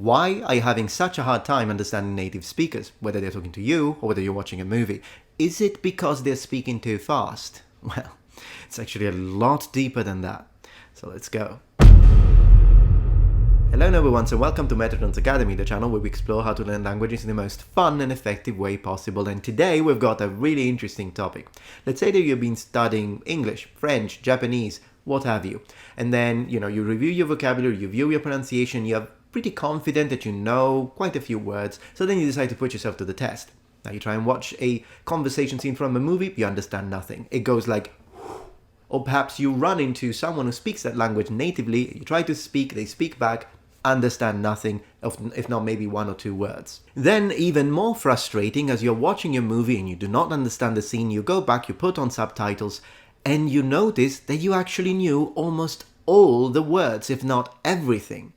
Why are you having such a hard time understanding native speakers, whether they're talking to you or whether you're watching a movie? Is it because they're speaking too fast? Well, it's actually a lot deeper than that. So let's go. Hello everyone, and welcome to Metronomes Academy, the channel where we explore how to learn languages in the most fun and effective way possible. And today we've got a really interesting topic. Let's say that you've been studying English, French, Japanese, what have you. And then, you review your vocabulary, you review your pronunciation, you're pretty confident that you know quite a few words. So then you decide to put yourself to the test. Now you try and watch a conversation scene from a movie, you understand nothing. It goes like, or perhaps you run into someone who speaks that language natively, you try to speak, they speak back, understand nothing, if not maybe one or two words. Then, even more frustrating, as you're watching your movie and you do not understand the scene, you go back, you put on subtitles, and you notice that you actually knew almost all the words, if not everything.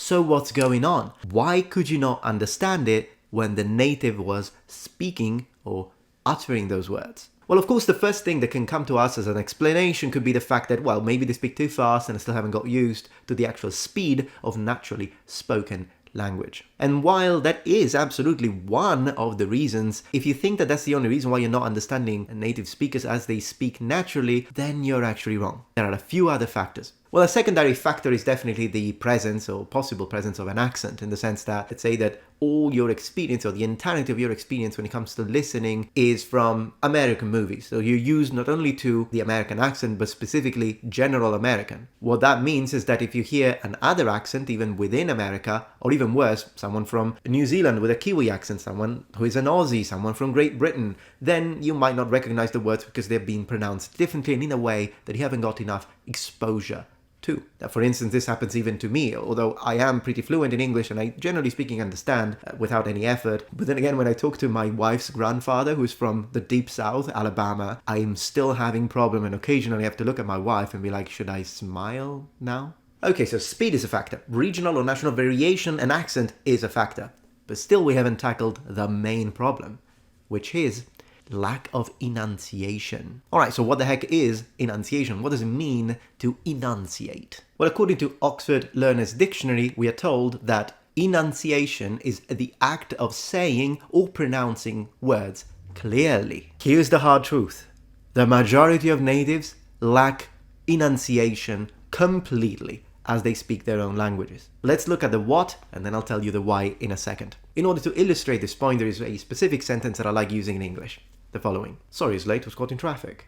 So what's going on? Why could you not understand it when the native was speaking or uttering those words? Well, of course, the first thing that can come to us as an explanation could be the fact that, well, maybe they speak too fast and I still haven't got used to the actual speed of naturally spoken language. And while that is absolutely one of the reasons, if you think that that's the only reason why you're not understanding native speakers as they speak naturally, then you're actually wrong. There are a few other factors. Well, a secondary factor is definitely the presence or possible presence of an accent, in the sense that, let's say that all your experience or the entirety of your experience when it comes to listening is from American movies. So you're used not only to the American accent, but specifically general American. What that means is that if you hear another accent, even within America, or even worse, someone from New Zealand with a Kiwi accent, someone who is an Aussie, someone from Great Britain, then you might not recognize the words because they're being pronounced differently and in a way that you haven't got enough exposure to. Now, for instance, this happens even to me, although I am pretty fluent in English and I generally speaking understand without any effort. But then again, when I talk to my wife's grandfather, who's from the deep south, Alabama, I'm still having problem and occasionally have to look at my wife and be like, should I smile now? Okay, so speed is a factor. Regional or national variation and accent is a factor. But still we haven't tackled the main problem, which is lack of enunciation. Alright, so what the heck is enunciation? What does it mean to enunciate? Well, according to Oxford Learner's Dictionary, we are told that enunciation is the act of saying or pronouncing words clearly. Here's the hard truth. The majority of natives lack enunciation completely as they speak their own languages. Let's look at the what, and then I'll tell you the why in a second. In order to illustrate this point, there is a specific sentence that I like using in English. The following. Sorry, is late, was caught in traffic.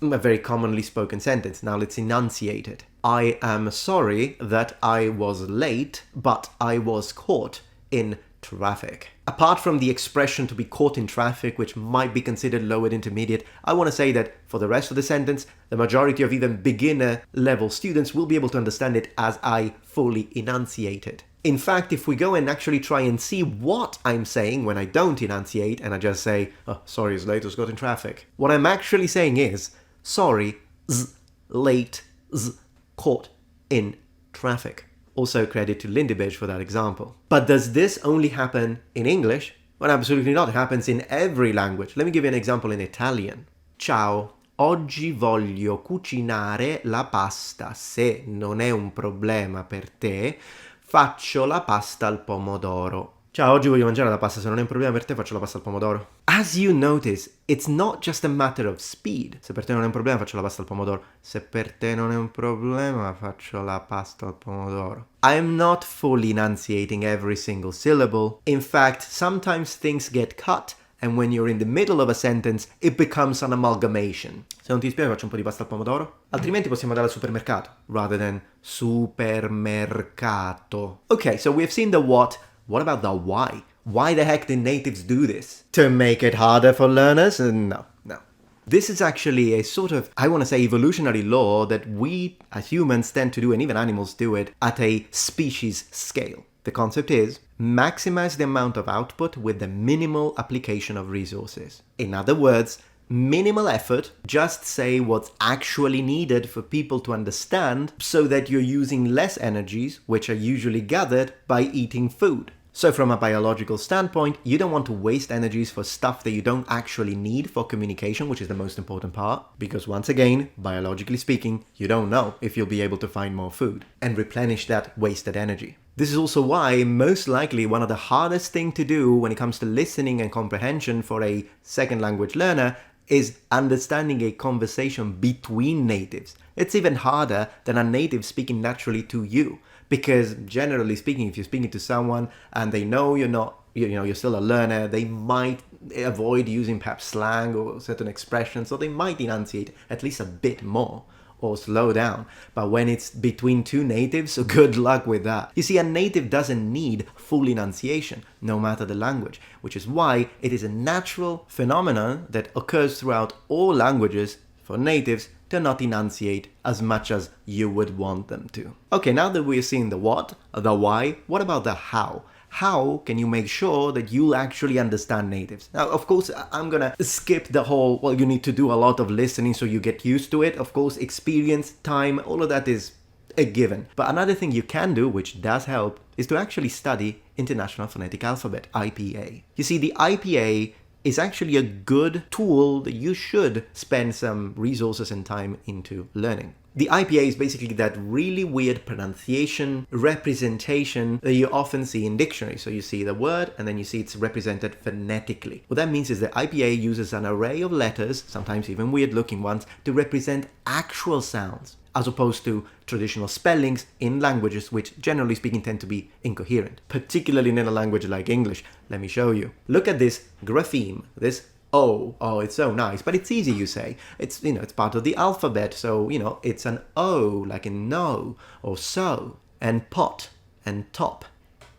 A very commonly spoken sentence. Now let's enunciate it. I am sorry that I was late, but I was caught in traffic. Apart from the expression to be caught in traffic, which might be considered lowered intermediate, I want to say that for the rest of the sentence, the majority of even beginner level students will be able to understand it as I fully enunciate it. In fact, if we go and actually try and see what I'm saying when I don't enunciate and I just say, oh, sorry, it's late, I was caught in traffic. What I'm actually saying is, sorry, late, caught in traffic. Also credit to Lindbergh for that example. But does this only happen in English? Well, absolutely not. It happens in every language. Let me give you an example in Italian. Ciao, oggi voglio cucinare la pasta. Se non è un problema per te, faccio la pasta al pomodoro. Ciao, oggi voglio mangiare la pasta, se non è un problema per te faccio la pasta al pomodoro. As you notice, it's not just a matter of speed. Se per te non è un problema faccio la pasta al pomodoro. Se per te non è un problema faccio la pasta al pomodoro. I am not fully enunciating every single syllable. In fact, sometimes things get cut and when you're in the middle of a sentence, it becomes an amalgamation. Se non ti dispiace faccio un po' di pasta al pomodoro? Altrimenti possiamo andare al supermercato, rather than supermercato. Okay, so we've seen the what. What about the why? Why the heck did natives do this? To make it harder for learners? No. This is actually a sort of, I want to say, evolutionary law that we as humans tend to do, and even animals do it, at a species scale. The concept is, maximize the amount of output with the minimal application of resources. In other words, minimal effort, just say what's actually needed for people to understand so that you're using less energies, which are usually gathered by eating food. So from a biological standpoint, you don't want to waste energies for stuff that you don't actually need for communication, which is the most important part, because once again, biologically speaking, you don't know if you'll be able to find more food and replenish that wasted energy. This is also why most likely one of the hardest thing to do when it comes to listening and comprehension for a second language learner is understanding a conversation between natives. It's even harder than a native speaking naturally to you, because generally speaking, if you're speaking to someone and they know you're not, you're still a learner, they might avoid using perhaps slang or certain expressions, or they might enunciate at least a bit more or slow down. But when it's between two natives, so good luck with that. You see, a native doesn't need full enunciation, no matter the language, which is why it is a natural phenomenon that occurs throughout all languages for natives to not enunciate as much as you would want them to. Okay, now that we're seeing the what, the why, what about the how? How can you make sure that you'll actually understand natives? Now, of course, I'm gonna skip the whole, well, you need to do a lot of listening so you get used to it. Of course, experience, time, all of that is a given. But another thing you can do, which does help, is to actually study International Phonetic Alphabet, IPA. You see, the IPA is actually a good tool that you should spend some resources and time into learning. The IPA is basically that really weird pronunciation representation that you often see in dictionaries. So you see the word and then you see it's represented phonetically. What that means is that IPA uses an array of letters, sometimes even weird looking ones, to represent actual sounds, as opposed to traditional spellings in languages which, generally speaking, tend to be incoherent, particularly in a language like English. Let me show you. Look at this grapheme, this O. Oh, it's so nice, but it's easy, you say. It's part of the alphabet, so, it's an O, like in no, or so, and pot, and top,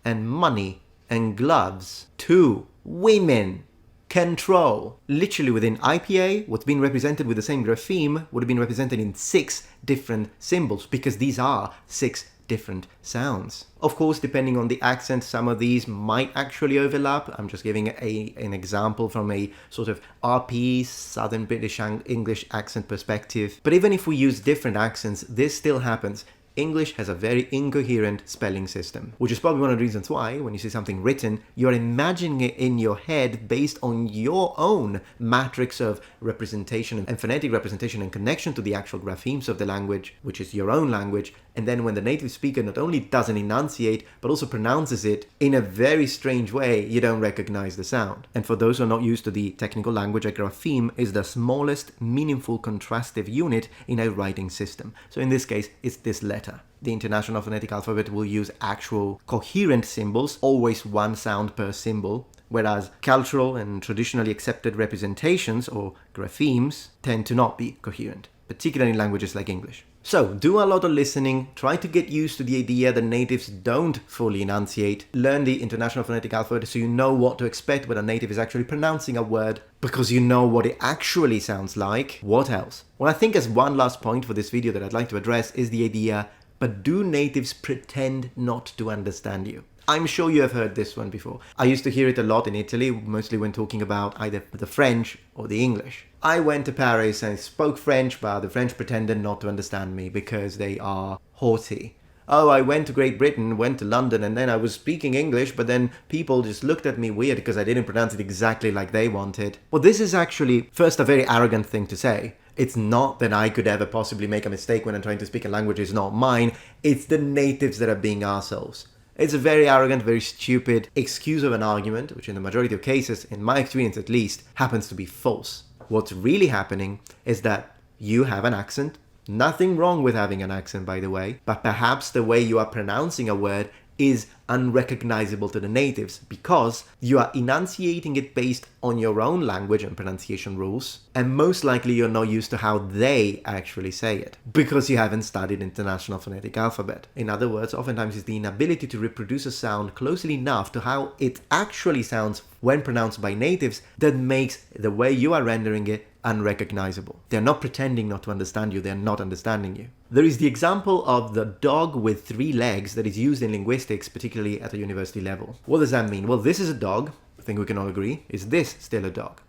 and money, and gloves, two, women, control. Literally within IPA, what's been represented with the same grapheme would have been represented in 6 different symbols, because these are 6 different sounds. Of course, depending on the accent, some of these might actually overlap. I'm just giving an example from a sort of RP, Southern British English accent perspective. But even if we use different accents, this still happens. English has a very incoherent spelling system, which is probably one of the reasons why, when you see something written, you're imagining it in your head based on your own matrix of representation and phonetic representation and connection to the actual graphemes of the language, which is your own language. And then when the native speaker not only doesn't enunciate, but also pronounces it in a very strange way, you don't recognize the sound. And for those who are not used to the technical language, a grapheme is the smallest meaningful contrastive unit in a writing system. So in this case, it's this letter. The International Phonetic Alphabet will use actual coherent symbols, always one sound per symbol, whereas cultural and traditionally accepted representations, or graphemes, tend to not be coherent, particularly in languages like English. So, do a lot of listening, try to get used to the idea that natives don't fully enunciate, learn the International Phonetic Alphabet so you know what to expect when a native is actually pronouncing a word, because you know what it actually sounds like. What else? Well, I think as one last point for this video that I'd like to address is the idea, but do natives pretend not to understand you? I'm sure you have heard this one before. I used to hear it a lot in Italy, mostly when talking about either the French or the English. I went to Paris and spoke French, but the French pretended not to understand me because they are haughty. Oh, I went to Great Britain, went to London, and then I was speaking English, but then people just looked at me weird because I didn't pronounce it exactly like they wanted. Well, this is actually, first, a very arrogant thing to say. It's not that I could ever possibly make a mistake when I'm trying to speak a language is not mine. It's the natives that are being arseholes. It's a very arrogant, very stupid excuse of an argument, which in the majority of cases, in my experience at least, happens to be false. What's really happening is that you have an accent. Nothing wrong with having an accent, by the way, but perhaps the way you are pronouncing a word is unrecognizable to the natives because you are enunciating it based on your own language and pronunciation rules, and most likely you're not used to how they actually say it because you haven't studied International Phonetic Alphabet. In other words, oftentimes it's the inability to reproduce a sound closely enough to how it actually sounds when pronounced by natives that makes the way you are rendering it unrecognizable. They're not pretending not to understand you, they're not understanding you. There is the example of the dog with 3 legs that is used in linguistics, particularly at a university level. What does that mean? Well, this is a dog. I think we can all agree. Is this still a dog?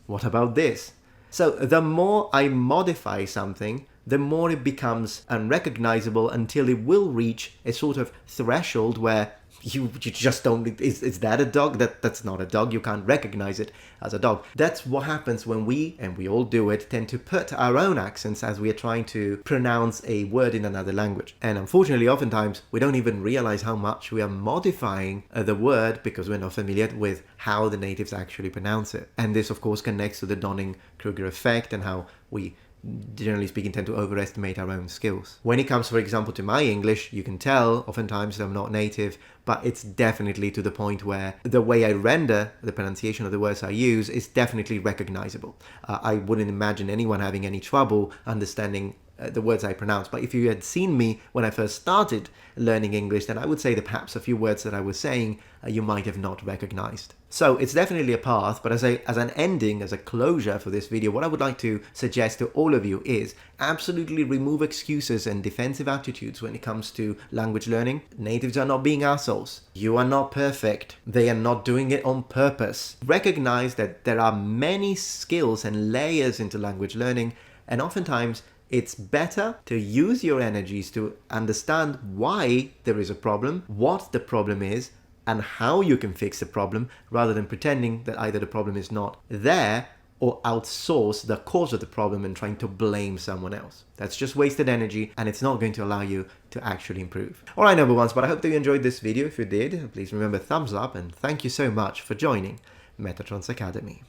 What about this? So the more I modify something, the more it becomes unrecognizable until it will reach a sort of threshold where you just don't, is that a dog? That's not a dog. You can't recognize it as a dog. That's what happens when we, and we all do it, tend to put our own accents as we are trying to pronounce a word in another language. And unfortunately, oftentimes we don't even realize how much we are modifying the word because we're not familiar with how the natives actually pronounce it. And this, of course, connects to the Dunning-Kruger effect and how we, generally speaking, tend to overestimate our own skills. When it comes, for example, to my English, you can tell oftentimes that I'm not native, but it's definitely to the point where the way I render the pronunciation of the words I use is definitely recognizable. I wouldn't imagine anyone having any trouble understanding the words I pronounce. But if you had seen me when I first started learning English, then I would say that perhaps a few words that I was saying you might have not recognized. So it's definitely a path, but as an ending, as a closure for this video, what I would like to suggest to all of you is absolutely remove excuses and defensive attitudes when it comes to language learning. Natives are not being assholes. You are not perfect. They are not doing it on purpose. Recognize that there are many skills and layers into language learning, and oftentimes it's better to use your energies to understand why there is a problem, what the problem is, and how you can fix the problem, rather than pretending that either the problem is not there or outsource the cause of the problem and trying to blame someone else. That's just wasted energy, and it's not going to allow you to actually improve. All right, number ones, but I hope that you enjoyed this video. If you did, please remember thumbs up, and thank you so much for joining Metatron's Academy.